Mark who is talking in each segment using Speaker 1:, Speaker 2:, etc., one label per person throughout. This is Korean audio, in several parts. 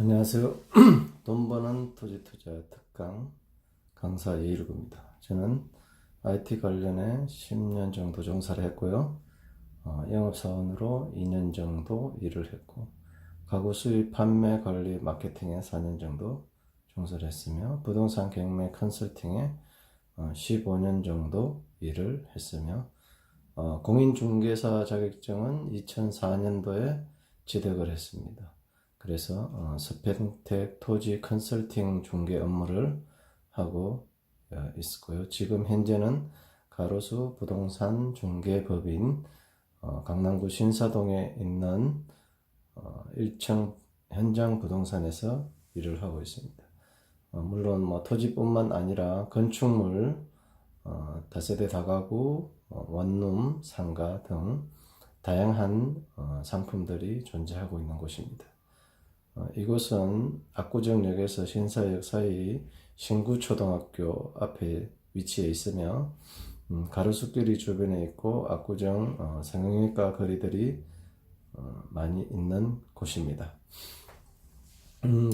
Speaker 1: 안녕하세요. 돈 버는 토지 투자 특강 강사 이일구입니다. 저는 IT 관련해 10년 정도 종사를 했고요. 영업사원으로 2년 정도 일을 했고, 가구 수입 판매 관리 마케팅에 4년 정도 종사를 했으며, 부동산 경매 컨설팅에 15년 정도 일을 했으며, 공인중개사 자격증은 2004년도에 취득을 했습니다. 그래서 스펙텍 토지 컨설팅 중개 업무를 하고 있고요. 지금 현재는 가로수 부동산 중개법인 강남구 신사동에 있는 1층 현장 부동산에서 일을 하고 있습니다. 물론 토지뿐만 아니라 건축물, 다세대 다가구, 원룸, 상가 등 다양한 상품들이 존재하고 있는 곳입니다. 이곳은 압구정역에서 신사역 사이 신구초등학교 앞에 위치해 있으며, 가로수길이 주변에 있고 압구정 성형외과 거리들이 많이 있는 곳입니다.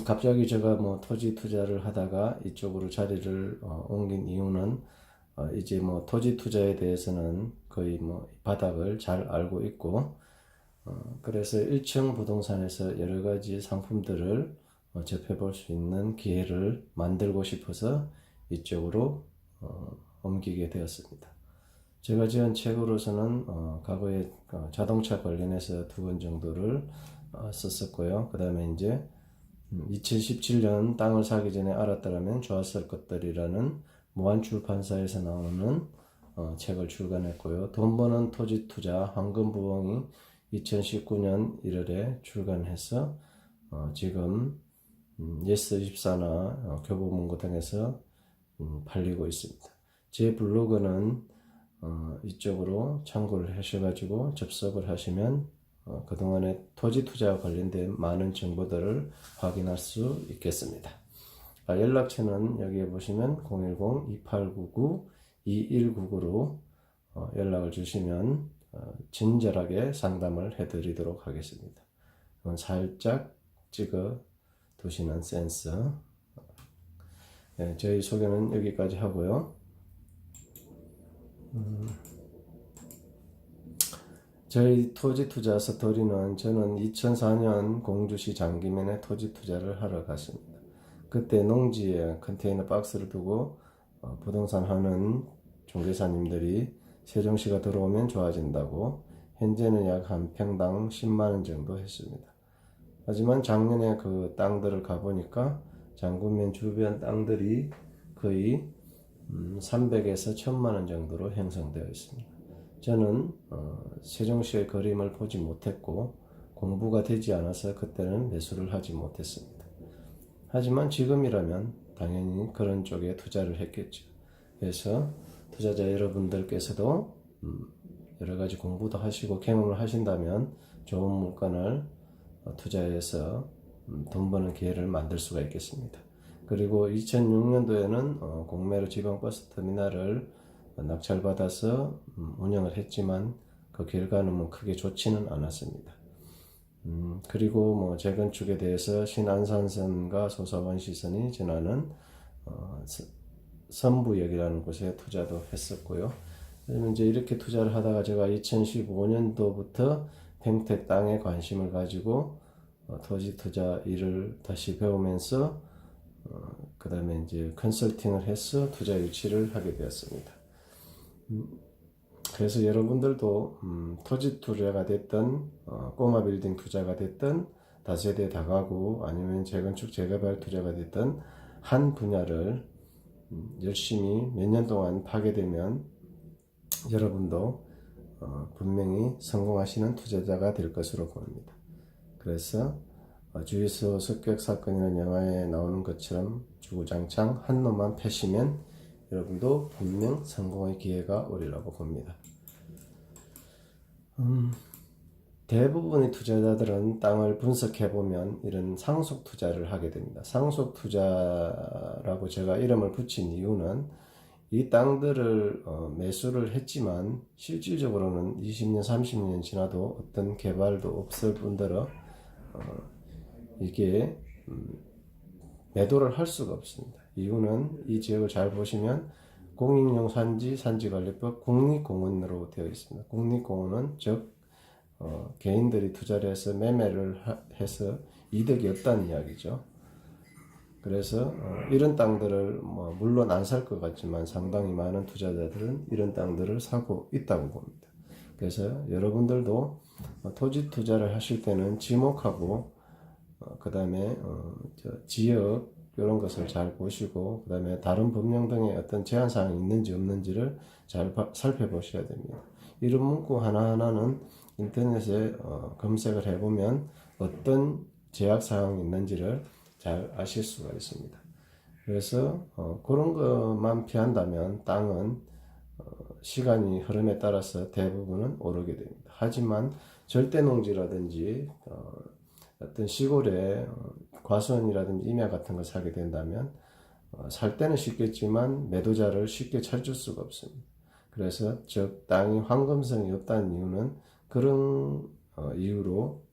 Speaker 1: 갑자기 제가 토지 투자를 하다가 이쪽으로 자리를 옮긴 이유는 이제 토지 투자에 대해서는 거의 바닥을 잘 알고 있고, 그래서 1층 부동산에서 여러 가지 상품들을 접해볼 수 있는 기회를 만들고 싶어서 이쪽으로 옮기게 되었습니다. 제가 지은 책으로서는 과거에 자동차 관련해서 2권 정도를 썼었고요. 그 다음에 이제 2017년 땅을 사기 전에 알았더라면 좋았을 것들이라는 무한출판사에서 나오는 책을 출간했고요. 돈 버는 토지 투자 황금부엉이 2019년 1월에 출간해서 지금 예스24나 교보문고 등에서 팔리고 있습니다. 제 블로그는 이쪽으로 참고를 하셔가지고 접속을 하시면 그동안의 토지 투자와 관련된 많은 정보들을 확인할 수 있겠습니다. 연락처는 여기에 보시면 010-2899-2199로 연락을 주시면 친절하게 상담을 해드리도록 하겠습니다. 살짝 찍어 두시는 센스. 네, 저희 소개는 여기까지 하고요. 저희 토지 투자 스토리는, 저는 2004년 공주시 장기면에 토지 투자를 하러 갔습니다. 그때 농지에 컨테이너 박스를 두고 부동산 하는 중개사님들이 세종시가 들어오면 좋아진다고, 현재는 약 한 평당 10만원 정도 했습니다. 하지만 작년에 그 땅들을 가보니까 장구면 주변 땅들이 거의 300에서 1000만원 정도로 형성되어 있습니다. 저는 세종시의 그림을 보지 못했고 공부가 되지 않아서 그때는 매수를 하지 못했습니다. 하지만 지금이라면 당연히 그런 쪽에 투자를 했겠죠. 그래서 투자자 여러분들께서도 여러 가지 공부도 하시고 경험을 하신다면 좋은 물건을 투자해서 돈 버는 기회를 만들 수가 있겠습니다. 그리고 2006년도에는 공매로 지방버스 터미널을 낙찰받아서 운영을 했지만 그 결과는 크게 좋지는 않았습니다. 그리고 재건축에 대해서 신안산선과 소사원시선이 지나는 선부역이라는 곳에 투자도 했었고요. 이제 이렇게 투자를 하다가 제가 2015년도부터 평택 땅에 관심을 가지고 토지 투자 일을 다시 배우면서 그 다음에 이제 컨설팅을 해서 투자 유치를 하게 되었습니다. 그래서 여러분들도 토지 투자가 됐든 꼬마 빌딩 투자가 됐든 다세대 다가구 아니면 재건축 재개발 투자가 됐든 한 분야를 열심히 몇 년 동안 파게 되면 여러분도 분명히 성공하시는 투자자가 될 것으로 보입니다. 그래서 주유소 습격 사건이라는 영화에 나오는 것처럼 주구장창 한 놈만 패시면 여러분도 분명 성공의 기회가 오리라고 봅니다. 대부분의 투자자들은 땅을 분석해보면 이런 상속 투자를 하게 됩니다. 상속 투자라고 제가 이름을 붙인 이유는 이 땅들을 매수를 했지만 실질적으로는 20년, 30년 지나도 어떤 개발도 없을 뿐더러 이게 매도를 할 수가 없습니다. 이유는 이 지역을 잘 보시면 공익용 산지관리법 국립공원으로 되어 있습니다. 국립공원은 즉 개인들이 투자를 해서 매매를 해서 이득이 없다는 이야기죠. 그래서 이런 땅들을 물론 안 살 것 같지만 상당히 많은 투자자들은 이런 땅들을 사고 있다고 봅니다. 그래서 여러분들도 토지 투자를 하실 때는 지목하고 그 다음에 지역 이런 것을 잘 보시고 그 다음에 다른 법령 등의 어떤 제한사항이 있는지 없는지를 잘 살펴보셔야 됩니다. 이런 문구 하나하나는 인터넷에 검색을 해보면 어떤 제약사항이 있는지를 잘 아실 수가 있습니다. 그래서 그런 것만 피한다면 땅은 시간이 흐름에 따라서 대부분은 오르게 됩니다. 하지만 절대농지라든지 어떤 시골에 과수원이라든지 임야 같은 걸 사게 된다면 살 때는 쉽겠지만 매도자를 쉽게 찾을 수가 없습니다. 그래서 즉 땅이 황금성이 없다는 이유는 그런 이유로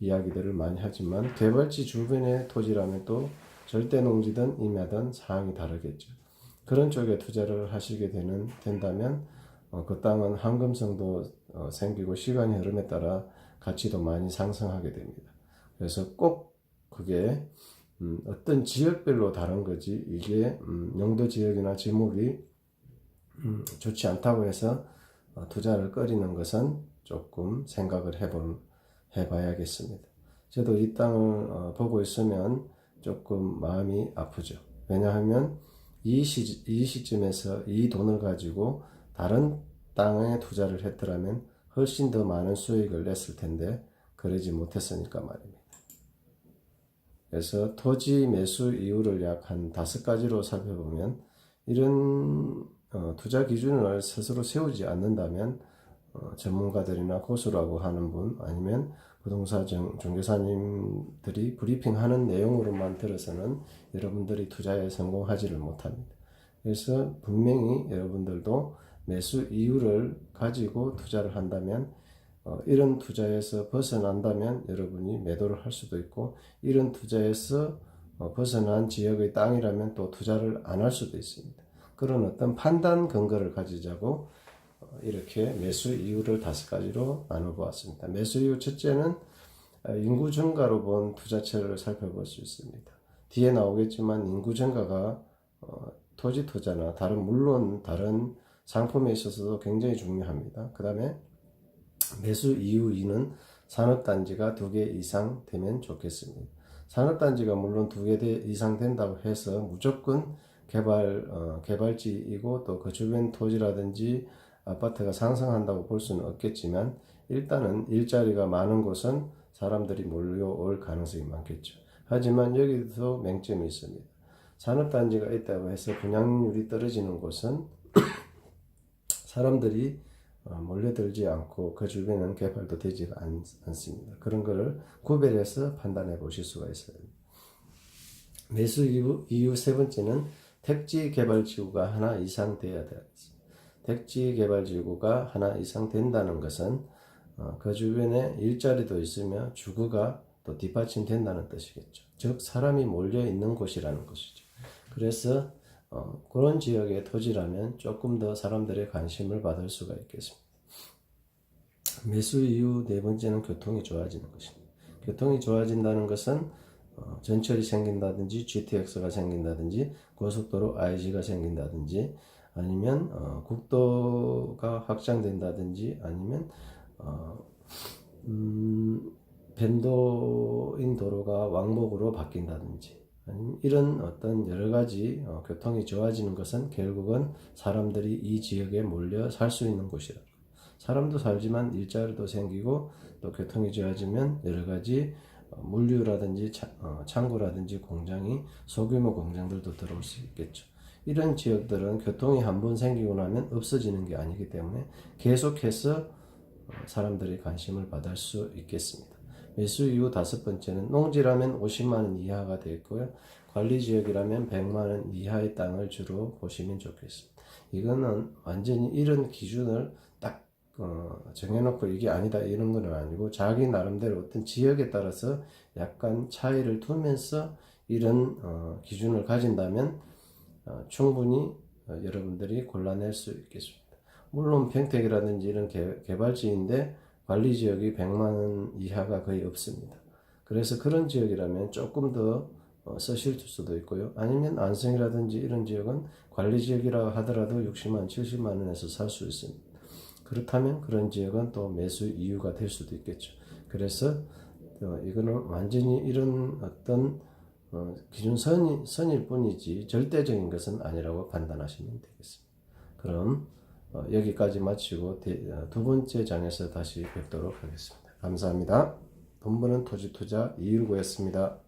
Speaker 1: 이야기들을 많이 하지만 개발지 주변의 토지라면 또 절대농지든 임야든 사항이 다르겠죠. 그런 쪽에 투자를 하시게 된다면 그 땅은 황금성도 생기고 시간이 흐름에 따라 가치도 많이 상승하게 됩니다. 그래서 꼭 그게 어떤 지역별로 다른 거지 이게 용도 지역이나 지목이 좋지 않다고 해서 투자를 꺼리는 것은 조금 생각을 해봐야겠습니다. 저도 이 땅을 보고 있으면 조금 마음이 아프죠. 왜냐하면 이 시점에서 이 돈을 가지고 다른 땅에 투자를 했더라면 훨씬 더 많은 수익을 냈을 텐데 그러지 못했으니까 말입니다. 그래서 토지 매수 이유를 약 한 5가지로 살펴보면 이런 투자 기준을 스스로 세우지 않는다면 전문가들이나 고수라고 하는 분 아니면 부동산 중개사님들이 브리핑하는 내용으로만 들어서는 여러분들이 투자에 성공하지를 못합니다. 그래서 분명히 여러분들도 매수 이유를 가지고 투자를 한다면 이런 투자에서 벗어난다면 여러분이 매도를 할 수도 있고 이런 투자에서 벗어난 지역의 땅이라면 또 투자를 안 할 수도 있습니다. 그런 어떤 판단 근거를 가지자고 이렇게 매수 이유를 5가지로 나눠보았습니다. 매수 이유 첫째는 인구 증가로 본 투자처를 살펴볼 수 있습니다. 뒤에 나오겠지만 인구 증가가 토지 투자나 물론 다른 상품에 있어서도 굉장히 중요합니다. 그 다음에 매수 이유 2는 산업단지가 2개 이상 되면 좋겠습니다. 산업단지가 물론 2개 이상 된다고 해서 무조건 개발지이고 또 그 주변 토지라든지 아파트가 상승한다고 볼 수는 없겠지만 일단은 일자리가 많은 곳은 사람들이 몰려올 가능성이 많겠죠. 하지만 여기도 맹점이 있습니다. 산업단지가 있다고 해서 분양률이 떨어지는 곳은 사람들이 몰려들지 않고 그 주변은 개발도 되지가 않습니다. 그런 거를 구별해서 판단해 보실 수가 있어요. 매수 이유 3번째는 택지 개발지구가 하나 이상 돼야 되겠습니다. 택지 개발지구가 하나 이상 된다는 것은 그 주변에 일자리도 있으며 주거가 또 뒷받침된다는 뜻이겠죠. 즉 사람이 몰려 있는 곳이라는 것이죠. 그래서 그런 지역의 토지라면 조금 더 사람들의 관심을 받을 수가 있겠습니다. 매수 이유 4번째는 교통이 좋아지는 것입니다. 교통이 좋아진다는 것은 전철이 생긴다든지 GTX가 생긴다든지 고속도로 IG가 생긴다든지 아니면 국도가 확장된다든지 아니면 변도인 도로가 왕복으로 바뀐다든지 아니면 이런 어떤 여러가지 교통이 좋아지는 것은 결국은 사람들이 이 지역에 몰려 살 수 있는 곳이라. 사람도 살지만 일자리도 생기고 또 교통이 좋아지면 여러가지 물류라든지 창고라든지 공장이 소규모 공장들도 들어올 수 있겠죠. 이런 지역들은 교통이 한번 생기고 나면 없어지는 게 아니기 때문에 계속해서 사람들이 관심을 받을 수 있겠습니다. 매수 이후 5번째는 농지라면 50만원 이하가 되겠고요. 관리지역이라면 100만원 이하의 땅을 주로 보시면 좋겠습니다. 이거는 완전히 이런 기준을 딱 정해놓고 이게 아니다 이런 건 아니고 자기 나름대로 어떤 지역에 따라서 약간 차이를 두면서 이런 기준을 가진다면 충분히 여러분들이 골라낼 수 있겠습니다. 물론 평택이라든지 이런 개발지인데 관리지역이 100만 원 이하가 거의 없습니다. 그래서 그런 지역이라면 조금 더 쓰실 수도 있고요. 아니면 안성이라든지 이런 지역은 관리지역이라 하더라도 60만, 70만 원에서 살 수 있습니다. 그렇다면 그런 지역은 또 매수 이유가 될 수도 있겠죠. 그래서 이거는 완전히 이런 어떤 기준선일 뿐이지 절대적인 것은 아니라고 판단하시면 되겠습니다. 그럼 여기까지 마치고 두 번째 장에서 다시 뵙도록 하겠습니다. 감사합니다. 돈 버는 토지 투자 이일구였습니다.